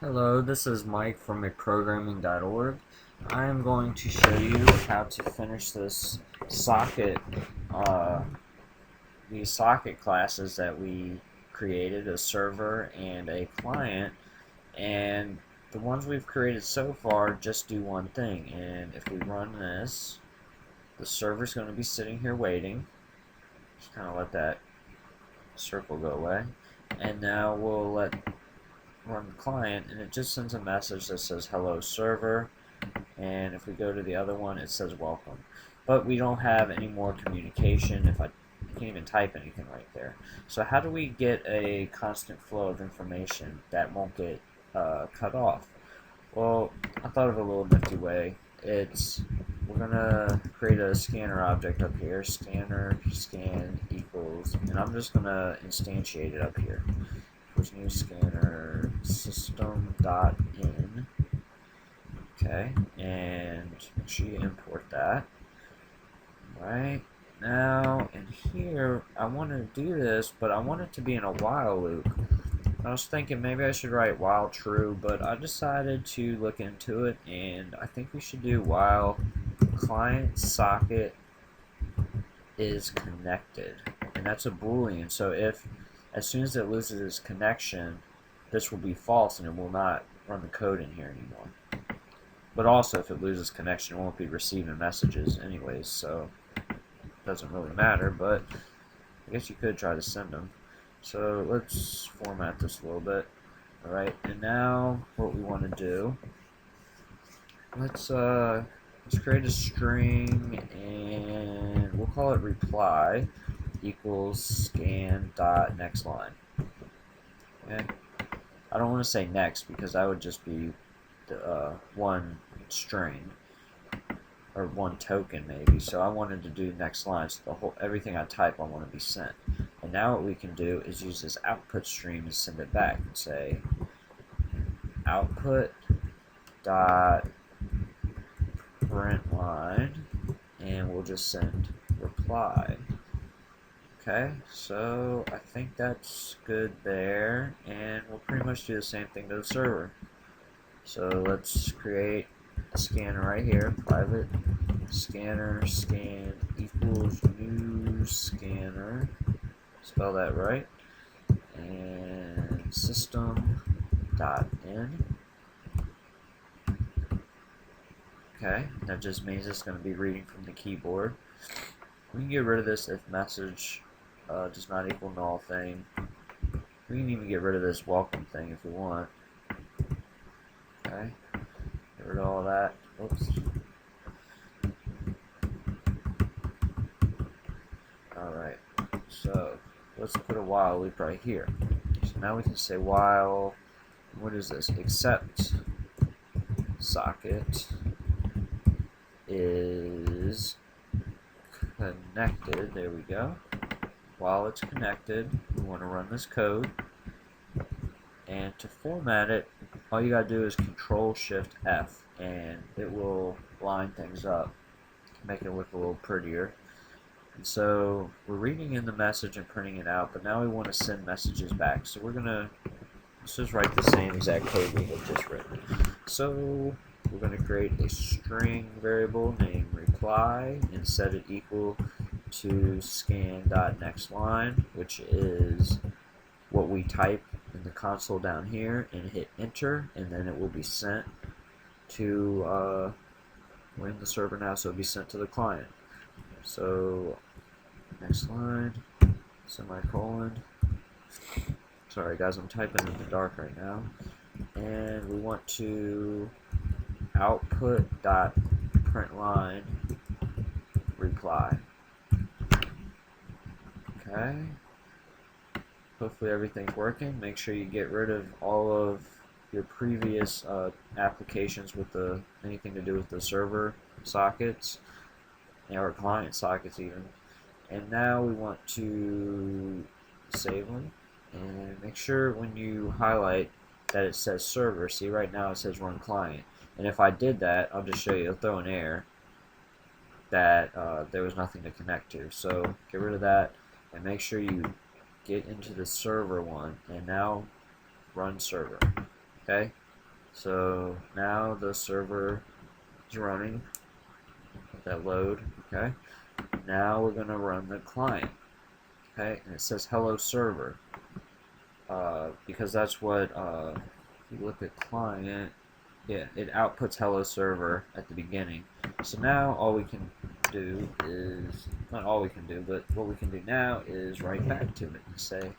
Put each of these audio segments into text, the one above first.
Hello, this is Mike from McProgramming.org. I am going to show you how to finish this socket, uh, these socket classes that we created, a server and a client, and the ones we've created so far just do one thing, and if we run this, the server's going to be sitting here waiting. Just kind of let that circle go away, and now we'll run the client, and it just sends a message that says hello server, and if we go to the other one it says welcome, but we don't have any more communication. I can't even type anything right there. So how do we get a constant flow of information that won't get cut off? Well, I thought of a little nifty way. We're gonna create a scanner object up here, scanner scan equals, and I'm just gonna instantiate it up here. Equals new scanner system.in. Okay, and make sure you import that. Right now, in here, I want to do this, but I want it to be in a while loop. I was thinking maybe I should write while true, but I decided to look into it, and I think we should do while client socket is connected, and that's a boolean. So if as soon as it loses its connection, this will be false and it will not run the code in here anymore. But also, if it loses connection, it won't be receiving messages anyways, so it doesn't really matter, but I guess you could try to send them. So let's format this a little bit. Alright, and now what we want to do, let's create a string, and we'll call it reply equals scan dot next line. Okay? I don't want to say next because that would just be the, one string or one token maybe. So I wanted to do next line. So everything I type I want to be sent. And now what we can do is use this output stream and send it back and say output dot print line, and we'll just send reply. Okay, so I think that's good there, and we'll pretty much do the same thing to the server. So let's create a scanner right here, private scanner scan equals new scanner, spell that right, and system.in. Okay, that just means it's going to be reading from the keyboard. We can get rid of this if message does not equal null thing. We can even get rid of this welcome thing if we want. Okay, get rid of all that. Oops. Alright, so let's put a while loop right here. So now we can say while, what is this? Except socket is connected. There we go. While it's connected, we want to run this code, and to format it, all you gotta do is Control Shift F, and it will line things up, make it look a little prettier. And so we're reading in the message and printing it out, but now we want to send messages back. So let's just write the same exact code we had just written. So we're going to create a string variable named reply and set it equal to scan.nextLine, which is what we type in the console down here, and hit enter, and then it will be sent to we're in the server now, so it'll be sent to the client. So next line, semicolon. Sorry guys, I'm typing in the dark right now. And we want to output dot println reply. Okay. Hopefully everything's working. Make sure you get rid of all of your previous applications with anything to do with the server sockets, or client sockets even. And now we want to save them, and make sure when you highlight that it says server. See, right now it says run client, and if I did that, I'll just show you, it'll throw an error that there was nothing to connect to. So get rid of that and make sure you get into the server one, and now run server. Okay, So now the server is running. Let that load. Okay. Now we're gonna run the client. Okay, and it says hello server. Because that's what if you look at client, yeah, it outputs hello server at the beginning. So now all we can do is, not all we can do, but what we can do now is write back to it and say,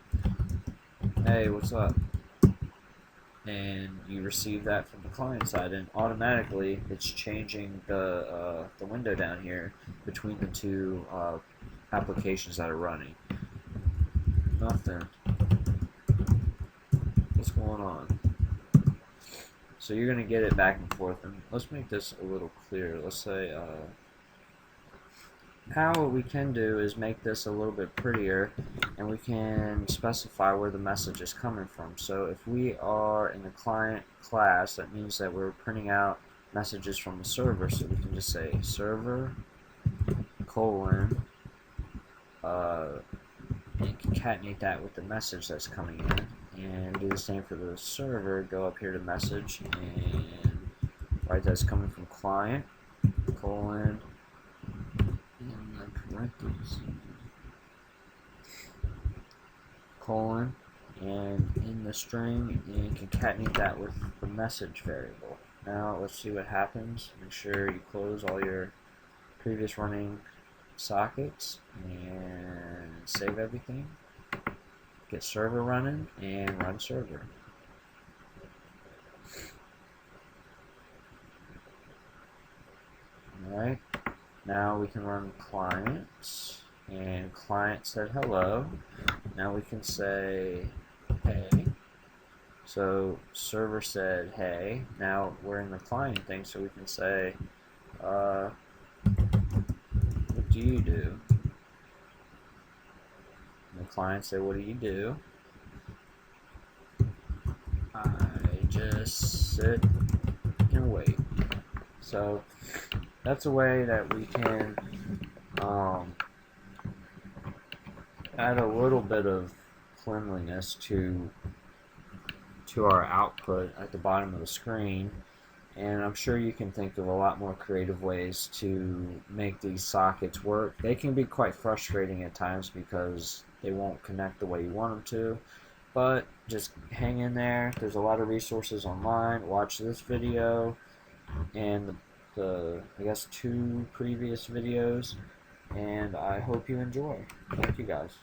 hey, what's up? And you receive that from the client side, and automatically it's changing the window down here between the two applications that are running. Nothing. What's going on? So you're going to get it back and forth, and let's make this a little clearer. Let's say now what we can do is make this a little bit prettier, and we can specify where the message is coming from. So if we are in the client class, that means that we're printing out messages from the server, so we can just say server colon and concatenate that with the message that's coming in, and do the same for the server. Go up here to message and write that's coming from client colon in the parentheses colon and in the string, and concatenate that with the message variable. Now let's see what happens. Make sure you close all your previous running sockets and save everything. Get server running and run server. Alright, now we can run clients, and client said hello. Now we can say hey. So server said hey. Now we're in the client thing, so we can say what do you do? And the client said, what do you do? I just sit and wait. So that's a way that we can add a little bit of cleanliness to our output at the bottom of the screen. And I'm sure you can think of a lot more creative ways to make these sockets work. They can be quite frustrating at times because they won't connect the way you want them to. But just hang in there. There's a lot of resources online. Watch this video and the I guess 2 previous videos. And I hope you enjoy. Thank you guys.